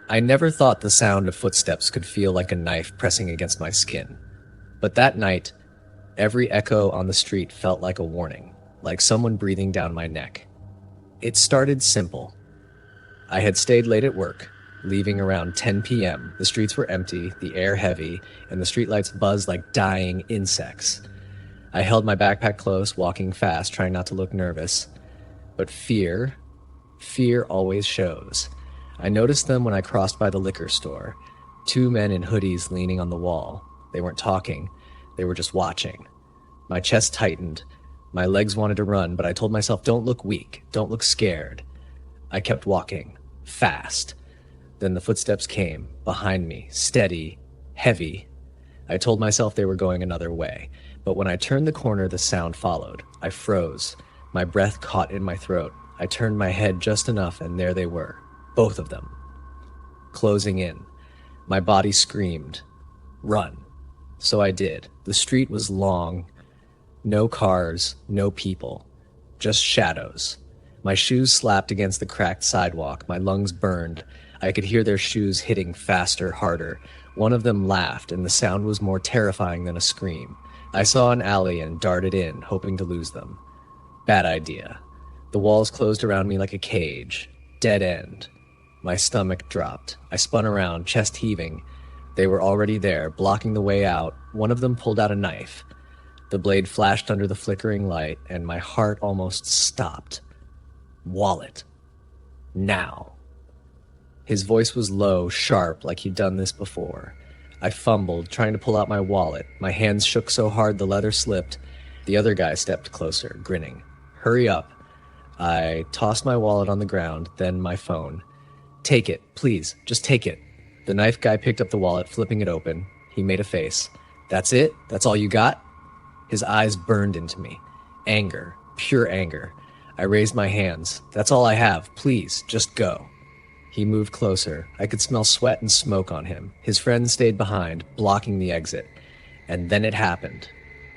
I never thought the sound of footsteps could feel like a knife pressing against my skin. But that night, every echo on the street felt like a warning, like someone breathing down my neck. It started simple. I had stayed late at work, leaving around 10 p.m. The streets were empty, the air heavy, and the streetlights buzzed like dying insects. I held my backpack close, walking fast, trying not to look nervous. But fear always shows. I noticed them when I crossed by the liquor store. Two men in hoodies leaning on the wall. They weren't talking. They were just watching. My chest tightened. My legs wanted to run, but I told myself, don't look weak. Don't look scared. I kept walking. Fast. Then the footsteps came. Behind me. Steady. Heavy. I told myself they were going another way. But when I turned the corner, the sound followed. I froze. My breath caught in my throat. I turned my head just enough, and there they were. Both of them. Closing in. My body screamed, run. So I did. The street was long. No cars, no people. Just shadows. My shoes slapped against the cracked sidewalk. My lungs burned. I could hear their shoes hitting faster, harder. One of them laughed, and the sound was more terrifying than a scream. I saw an alley and darted in, hoping to lose them. Bad idea. The walls closed around me like a cage. Dead end. My stomach dropped. I spun around, chest heaving. They were already there, blocking the way out. One of them pulled out a knife. The blade flashed under the flickering light, and my heart almost stopped. Wallet. Now. His voice was low, sharp, like he'd done this before. I fumbled, trying to pull out my wallet. My hands shook so hard the leather slipped. The other guy stepped closer, grinning. Hurry up. I tossed my wallet on the ground, then my phone. Take it, please, just take it. The knife guy picked up the wallet, flipping it open. He made a face. That's it? That's all you got? His eyes burned into me. Anger, pure anger. I raised my hands. That's all I have, please, just go. He moved closer. I could smell sweat and smoke on him. His friend stayed behind, blocking the exit. And then it happened.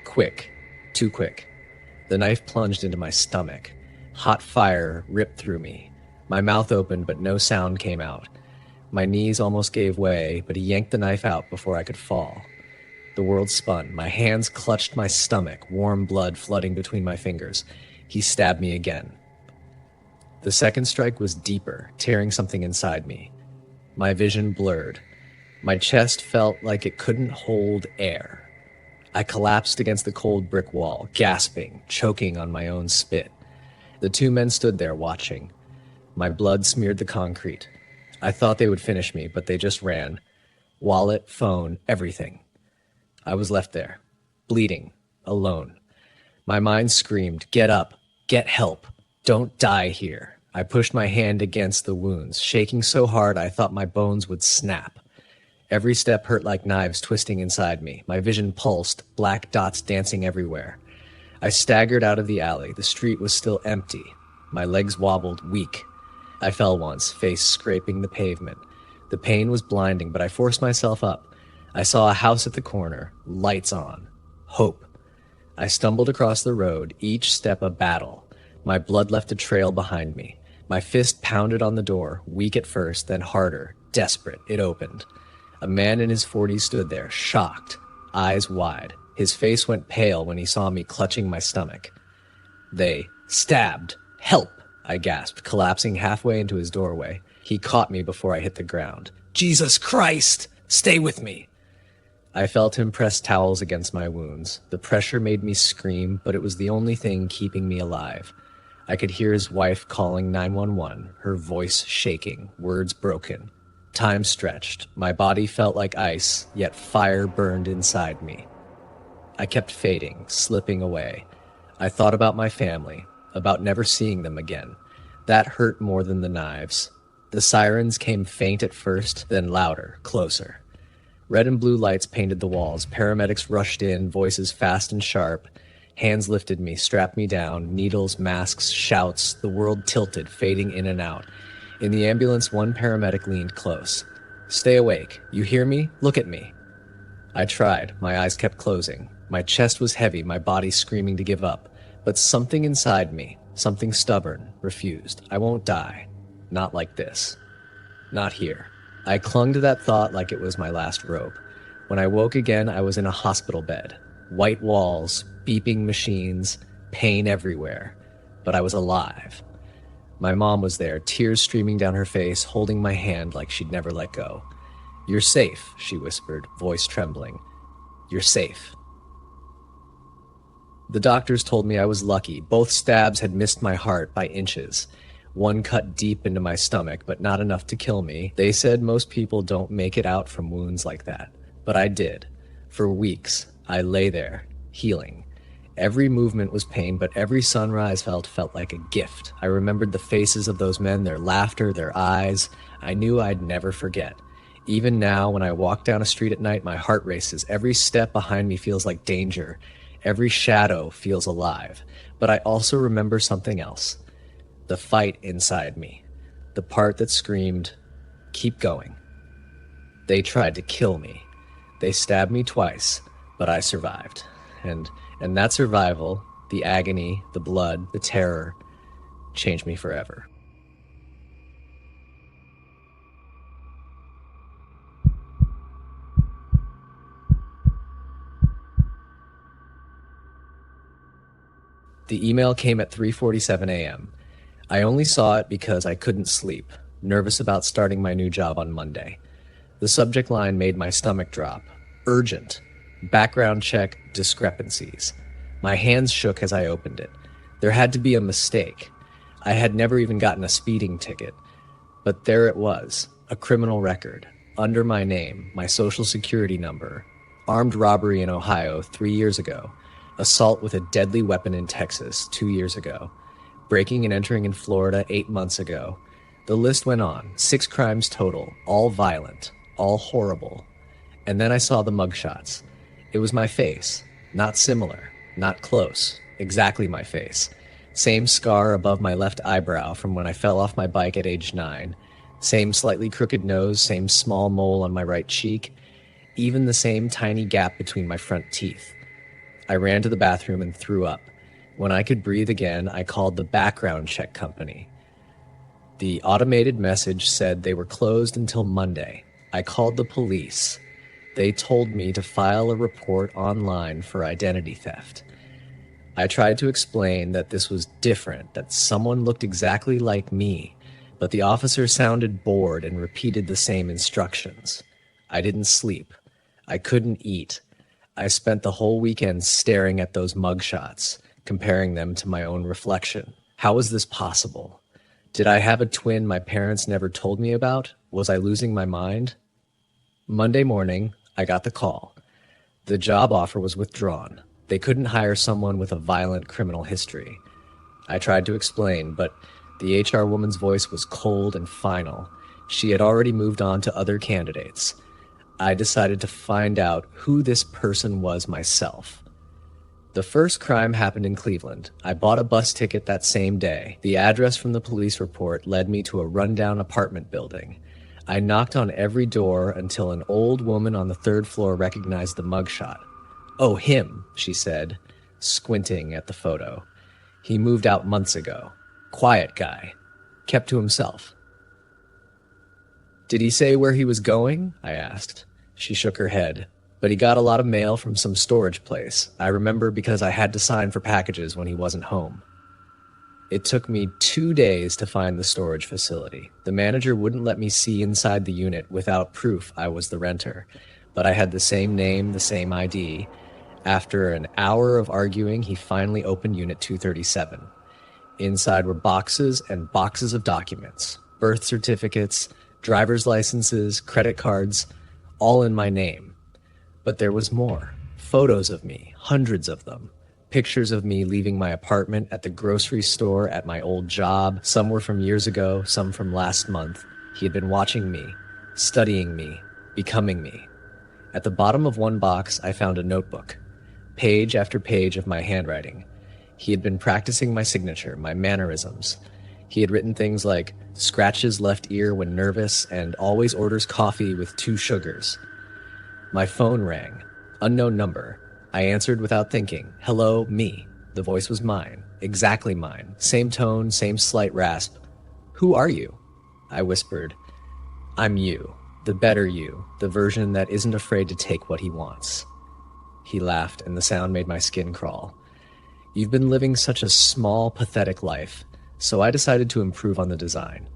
Quick. Too quick. The knife plunged into my stomach. Hot fire ripped through me. My mouth opened, but no sound came out. My knees almost gave way, but he yanked the knife out before I could fall. The world spun. My hands clutched my stomach, warm blood flooding between my fingers. He stabbed me again. The second strike was deeper, tearing something inside me. My vision blurred. My chest felt like it couldn't hold air. I collapsed against the cold brick wall, gasping, choking on my own spit. The two men stood there watching. My blood smeared the concrete. I thought they would finish me, but they just ran. Wallet, phone, everything. I was left there, bleeding, alone. My mind screamed, get up, get help, don't die here. I pushed my hand against the wounds, shaking so hard I thought my bones would snap. Every step hurt like knives twisting inside me. My vision pulsed, black dots dancing everywhere. I staggered out of the alley. The street was still empty. My legs wobbled, weak. I fell once, face scraping the pavement. The pain was blinding, but I forced myself up. I saw a house at the corner, lights on. Hope. I stumbled across the road, each step a battle. My blood left a trail behind me. My fist pounded on the door, weak at first, then harder, desperate. It opened. A man in his 40s stood there, shocked, eyes wide. His face went pale when he saw me clutching my stomach. They stabbed. Help! I gasped, collapsing halfway into his doorway. He caught me before I hit the ground. Jesus Christ! Stay with me! I felt him press towels against my wounds. The pressure made me scream, but it was the only thing keeping me alive. I could hear his wife calling 911, her voice shaking, words broken. Time stretched. My body felt like ice, yet fire burned inside me. I kept fading, slipping away. I thought about my family, about never seeing them again. That hurt more than the knives. The sirens came faint at first, then louder, closer. Red and blue lights painted the walls. Paramedics rushed in, voices fast and sharp. Hands lifted me, strapped me down, needles, masks, shouts. The world tilted, fading in and out. In the ambulance, one paramedic leaned close. Stay awake. You hear me? Look at me. I tried. My eyes kept closing. My chest was heavy, my body screaming to give up. But something inside me, something stubborn, refused. I won't die. Not like this. Not here. I clung to that thought like it was my last rope. When I woke again, I was in a hospital bed. White walls, beeping machines, pain everywhere. But I was alive. My mom was there, tears streaming down her face, holding my hand like she'd never let go. "You're safe," she whispered, voice trembling. "You're safe." The doctors told me I was lucky. Both stabs had missed my heart by inches. One cut deep into my stomach, but not enough to kill me. They said most people don't make it out from wounds like that. But I did. For weeks, I lay there, healing. Every movement was pain, but every sunrise felt like a gift. I remembered the faces of those men, their laughter, their eyes. I knew I'd never forget. Even now, when I walk down a street at night, my heart races. Every step behind me feels like danger. Every shadow feels alive. But I also remember something else. The fight inside me. The part that screamed, "Keep going." They tried to kill me. They stabbed me twice, but I survived. And that survival, the agony, the blood, the terror, changed me forever. The email came at 3:47 a.m. I only saw it because I couldn't sleep, nervous about starting my new job on Monday. The subject line made my stomach drop. Urgent. Background check discrepancies. My hands shook as I opened it. There had to be a mistake. I had never even gotten a speeding ticket. But there it was, a criminal record. Under my name, my social security number. Armed robbery in Ohio 3 years ago. Assault with a deadly weapon in Texas 2 years ago. Breaking and entering in Florida 8 months ago. The list went on. 6 crimes total, all violent, all horrible. And then I saw the mugshots. It was my face. Not similar. Not close. Exactly my face. Same scar above my left eyebrow from when I fell off my bike at age 9. Same slightly crooked nose, same small mole on my right cheek. Even the same tiny gap between my front teeth. I ran to the bathroom and threw up. When I could breathe again, I called the background check company. The automated message said they were closed until Monday. I called the police. They told me to file a report online for identity theft. I tried to explain that this was different, that someone looked exactly like me, but the officer sounded bored and repeated the same instructions. I didn't sleep. I couldn't eat. I spent the whole weekend staring at those mugshots, comparing them to my own reflection. How was this possible? Did I have a twin my parents never told me about? Was I losing my mind? Monday morning, I got the call. The job offer was withdrawn. They couldn't hire someone with a violent criminal history. I tried to explain, but the HR woman's voice was cold and final. She had already moved on to other candidates. I decided to find out who this person was myself. The first crime happened in Cleveland. I bought a bus ticket that same day. The address from the police report led me to a rundown apartment building. I knocked on every door until an old woman on the 3rd floor recognized the mugshot. "Oh, him," she said, squinting at the photo. "He moved out months ago. Quiet guy. Kept to himself." "Did he say where he was going?" I asked. She shook her head. "But he got a lot of mail from some storage place. I remember because I had to sign for packages when he wasn't home." It took me 2 days to find the storage facility. The manager wouldn't let me see inside the unit without proof I was the renter, but I had the same name, the same ID. After an hour of arguing, he finally opened Unit 237. Inside were boxes and boxes of documents, birth certificates, driver's licenses, credit cards, all in my name. But there was more. Photos of me, hundreds of them. Pictures of me leaving my apartment, at the grocery store, at my old job. Some were from years ago, some from last month. He had been watching me, studying me, becoming me. At the bottom of one box, I found a notebook. Page after page of my handwriting. He had been practicing my signature, my mannerisms. He had written things like, "scratches left ear when nervous," and "always orders coffee with 2 sugars." My phone rang. Unknown number. I answered without thinking. "Hello, me." The voice was mine. Exactly mine. Same tone, same slight rasp. "Who are you?" I whispered. "I'm you." The better you, the version that isn't afraid to take what he wants. He laughed, and the sound made my skin crawl. You've been living such a small, pathetic life, so I decided to improve on the design.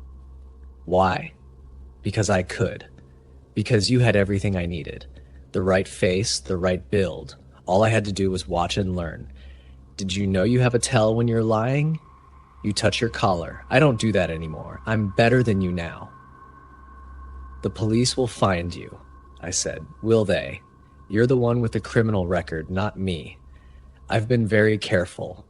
Why? Because I could. Because you had everything I needed. The right face, the right build. All I had to do was watch and learn. Did you know you have a tell when you're lying? You touch your collar. I don't do that anymore. I'm better than you now. The police will find you, I said. Will they? You're the one with the criminal record, not me. I've been very careful.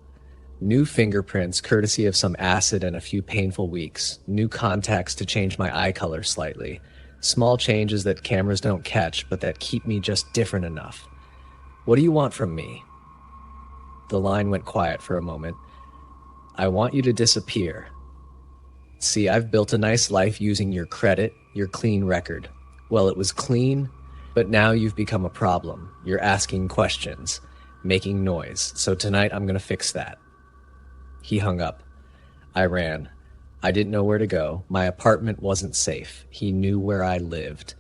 New fingerprints, courtesy of some acid and a few painful weeks. New contacts to change my eye color slightly. Small changes that cameras don't catch, but that keep me just different enough. What do you want from me? The line went quiet for a moment. I want you to disappear. See, I've built a nice life using your credit, your clean record. Well, it was clean, but now you've become a problem. You're asking questions, making noise. So tonight I'm going to fix that. He hung up. I ran. I didn't know where to go. My apartment wasn't safe. He knew where I lived.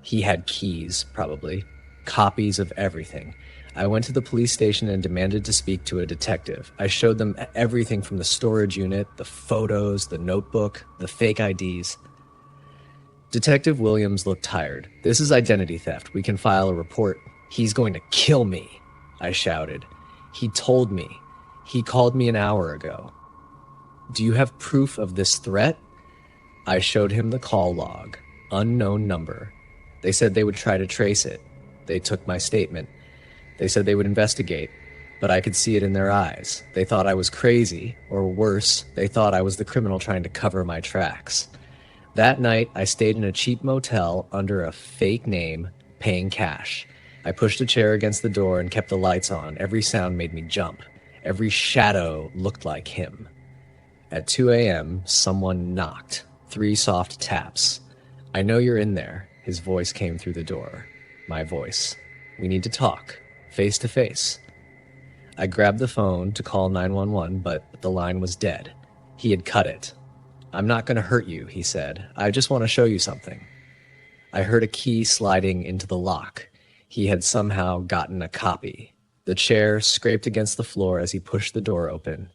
He had keys, probably. Copies of everything. I went to the police station and demanded to speak to a detective. I showed them everything from the storage unit, the photos, the notebook, the fake IDs. Detective Williams looked tired. This is identity theft. We can file a report. He's going to kill me, I shouted. He told me. He called me an hour ago. Do you have proof of this threat? I showed him the call log. Unknown number. They said they would try to trace it. They took my statement. They said they would investigate, but I could see it in their eyes. They thought I was crazy, or worse, they thought I was the criminal trying to cover my tracks. That night, I stayed in a cheap motel under a fake name, paying cash. I pushed a chair against the door and kept the lights on. Every sound made me jump. Every shadow looked like him. At 2 a.m., someone knocked. 3 soft taps. I know you're in there. His voice came through the door. My voice. We need to talk. Face to face. I grabbed the phone to call 911, but the line was dead. He had cut it. I'm not going to hurt you, he said. I just want to show you something. I heard a key sliding into the lock. He had somehow gotten a copy. The chair scraped against the floor as he pushed the door open.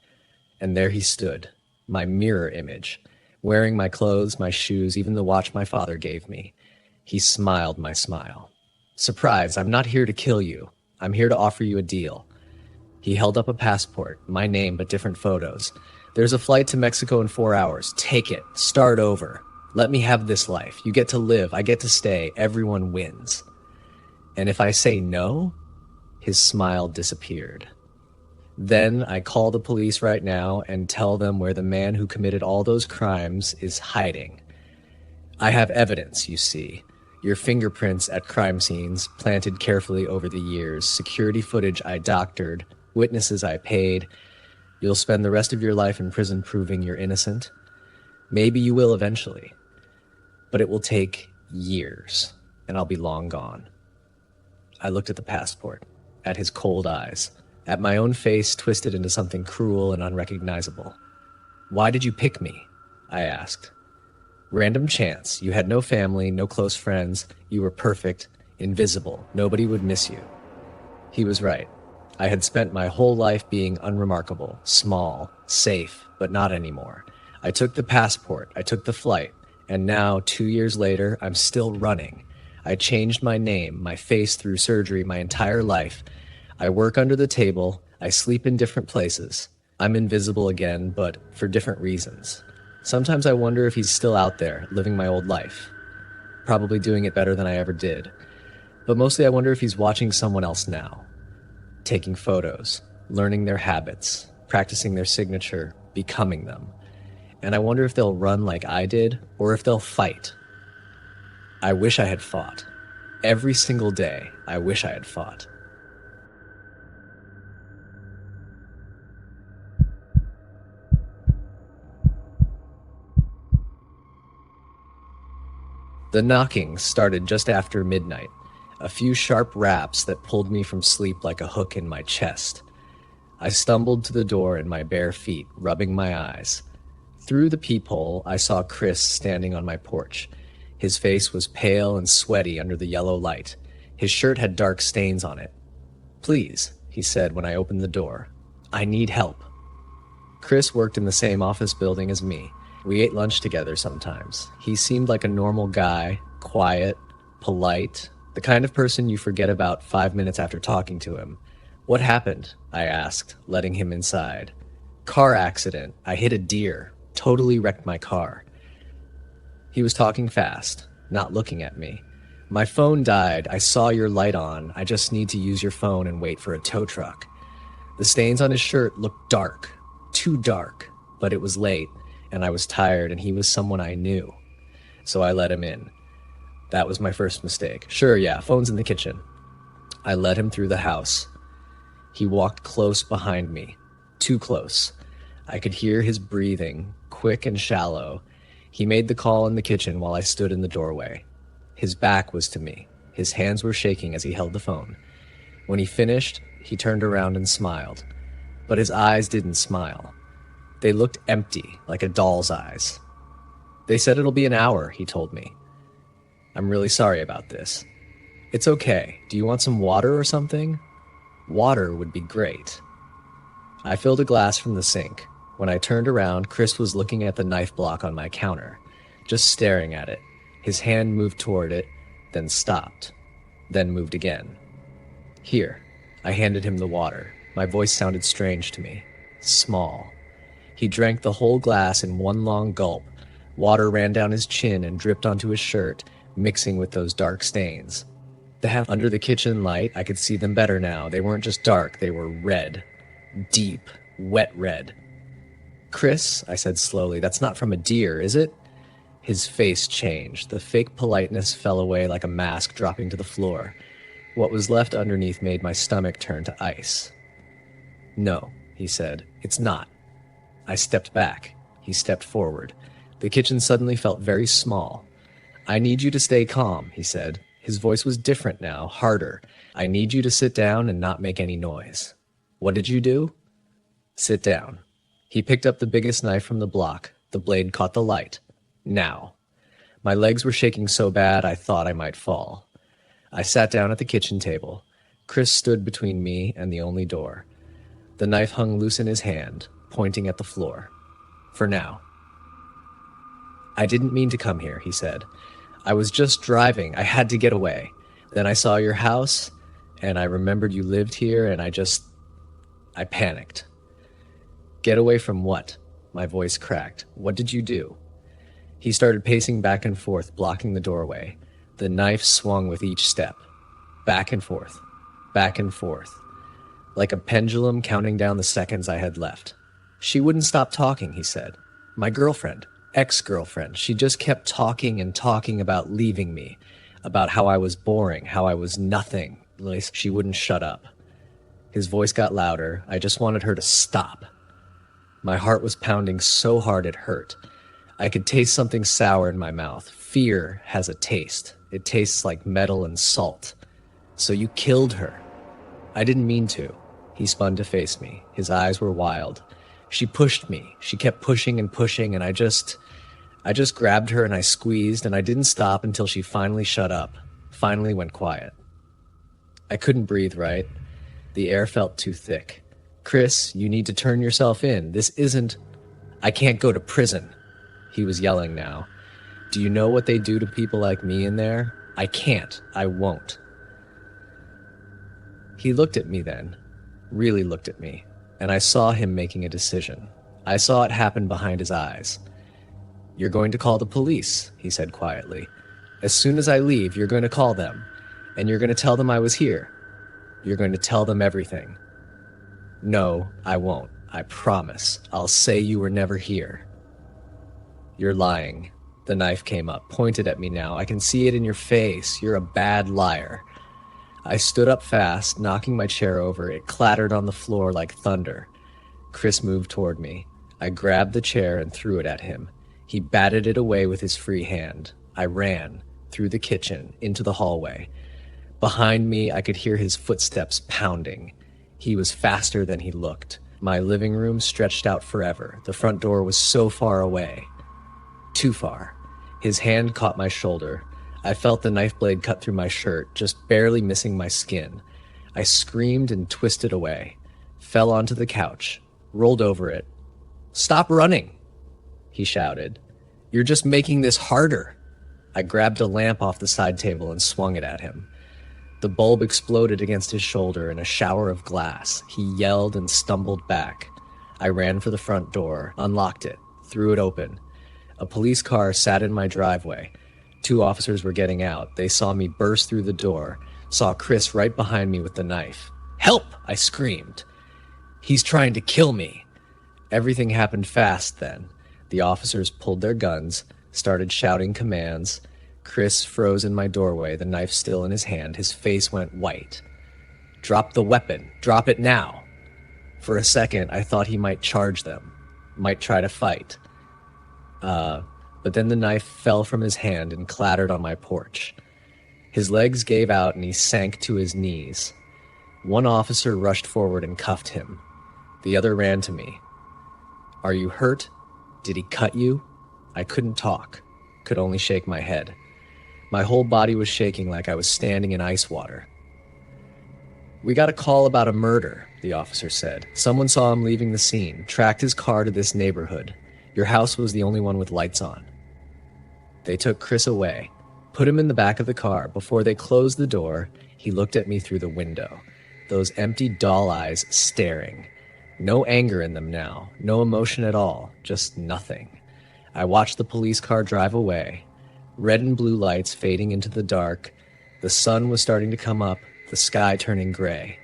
And there he stood, my mirror image, wearing my clothes, my shoes, even the watch my father gave me. He smiled my smile. Surprise, I'm not here to kill you. I'm here to offer you a deal. He held up a passport, my name but different photos. There's a flight to Mexico in 4 hours. Take it. Start over. Let me have this life. You get to live. I get to stay. Everyone wins. And if I say no, his smile disappeared. Then I call the police right now and tell them where the man who committed all those crimes is hiding. I have evidence, you see. Your fingerprints at crime scenes, planted carefully over the years, security footage I doctored, witnesses I paid. You'll spend the rest of your life in prison proving you're innocent. Maybe you will eventually. But it will take years, and I'll be long gone. I looked at the passport, at his cold eyes, at my own face twisted into something cruel and unrecognizable. Why did you pick me? I asked. Random chance. You had no family, no close friends. You were perfect, invisible. Nobody would miss you. He was right. I had spent my whole life being unremarkable, small, safe, but not anymore. I took the passport, I took the flight, and now, 2 years later, I'm still running. I changed my name, my face through surgery, my entire life. I work under the table, I sleep in different places. I'm invisible again, but for different reasons. Sometimes I wonder if he's still out there, living my old life. Probably doing it better than I ever did. But mostly I wonder if he's watching someone else now. Taking photos, learning their habits, practicing their signature, becoming them. And I wonder if they'll run like I did, or if they'll fight. I wish I had fought. Every single day, I wish I had fought. The knocking started just after midnight, a few sharp raps that pulled me from sleep like a hook in my chest. I stumbled to the door in my bare feet, rubbing my eyes. Through the peephole, I saw Chris standing on my porch. His face was pale and sweaty under the yellow light. His shirt had dark stains on it. "Please," he said when I opened the door. "I need help." Chris worked in the same office building as me. We ate lunch together sometimes. He seemed like a normal guy, quiet, polite, the kind of person you forget about 5 minutes after talking to him. "What happened?" I asked, letting him inside. "Car accident. I hit a deer. Totally wrecked my car." He was talking fast, not looking at me. "My phone died. I saw your light on. I just need to use your phone and wait for a tow truck." The stains on his shirt looked dark, too dark, but it was late, and I was tired, and he was someone I knew. So I let him in. That was my first mistake. "Sure, yeah, phone's in the kitchen." I led him through the house. He walked close behind me, too close. I could hear his breathing, quick and shallow. He made the call in the kitchen while I stood in the doorway. His back was to me. His hands were shaking as he held the phone. When he finished, he turned around and smiled. But his eyes didn't smile. They looked empty, like a doll's eyes. "They said it'll be an hour," he told me. "I'm really sorry about this." "It's okay. Do you want some water or something?" "Water would be great." I filled a glass from the sink. When I turned around, Chris was looking at the knife block on my counter, just staring at it. His hand moved toward it, then stopped, then moved again. "Here." I handed him the water. My voice sounded strange to me. Small. He drank the whole glass in one long gulp. Water ran down his chin and dripped onto his shirt, mixing with those dark stains. The half under the kitchen light, I could see them better now. They weren't just dark, they were red. Deep, wet red. "Chris," I said slowly, "that's not from a deer, is it?" His face changed. The fake politeness fell away like a mask dropping to the floor. What was left underneath made my stomach turn to ice. "No," he said, "it's not." I stepped back. He stepped forward. The kitchen suddenly felt very small. "I need you to stay calm," he said. His voice was different now, harder. "I need you to sit down and not make any noise." "What did you do?" "Sit down." He picked up the biggest knife from the block. The blade caught the light. "Now." My legs were shaking so bad I thought I might fall. I sat down at the kitchen table. Chris stood between me and the only door. The knife hung loose in his hand, pointing at the floor. "For now." "I didn't mean to come here," he said. "I was just driving. I had to get away. Then I saw your house, and I remembered you lived here, and I panicked." "Get away from what?" My voice cracked. "What did you do?" He started pacing back and forth, blocking the doorway. The knife swung with each step. Back and forth. Back and forth. Like a pendulum counting down the seconds I had left. "She wouldn't stop talking," he said. "My girlfriend. Ex-girlfriend. She just kept talking and talking about leaving me. About how I was boring, how I was nothing. At least she wouldn't shut up." His voice got louder. I just wanted her to stop. My heart was pounding so hard it hurt. I could taste something sour in my mouth. Fear has a taste. It tastes like metal and salt. "So you killed her." "I didn't mean to." He spun to face me. His eyes were wild. "She pushed me. She kept pushing and pushing, and I just grabbed her and I squeezed, and I didn't stop until she finally shut up. Finally went quiet." I couldn't breathe right. The air felt too thick. "Chris, you need to turn yourself in. This isn't... I can't go to prison." He was yelling now. "Do you know what they do to people like me in there? I can't. I won't." He looked at me then, really looked at me, and I saw him making a decision. I saw it happen behind his eyes. "You're going to call the police," he said quietly. "As soon as I leave, you're going to call them, and you're going to tell them I was here. You're going to tell them everything." "No, I won't. I promise. I'll say you were never here." "You're lying." The knife came up, pointed at me now. "I can see it in your face. You're a bad liar." I stood up fast, knocking my chair over. It clattered on the floor like thunder. Chris moved toward me. I grabbed the chair and threw it at him. He batted it away with his free hand. I ran, through the kitchen, into the hallway. Behind me, I could hear his footsteps pounding. He was faster than he looked. My living room stretched out forever. The front door was so far away. Too far. His hand caught my shoulder. I felt the knife blade cut through my shirt, just barely missing my skin. I screamed and twisted away, fell onto the couch, rolled over it. "Stop running," he shouted. "You're just making this harder." I grabbed a lamp off the side table and swung it at him. The bulb exploded against his shoulder in a shower of glass. He yelled and stumbled back. I ran for the front door, unlocked it, threw it open. A police car sat in my driveway. 2 officers were getting out. They saw me burst through the door, saw Chris right behind me with the knife. "Help!" I screamed. "He's trying to kill me." Everything happened fast then. The officers pulled their guns, started shouting commands. Chris froze in my doorway, the knife still in his hand. His face went white. "Drop the weapon. Drop it now." For a second, I thought he might charge them, might try to fight. But then the knife fell from his hand and clattered on my porch. His legs gave out and he sank to his knees. One officer rushed forward and cuffed him. The other ran to me. "Are you hurt? Did he cut you?" I couldn't talk, could only shake my head. My whole body was shaking like I was standing in ice water. "We got a call about a murder," the officer said. "Someone saw him leaving the scene, tracked his car to this neighborhood. Your house was the only one with lights on." They took Chris away, put him in the back of the car. Before they closed the door, he looked at me through the window, those empty doll eyes staring. No anger in them now, no emotion at all, just nothing. I watched the police car drive away, red and blue lights fading into the dark. The sun was starting to come up, the sky turning gray.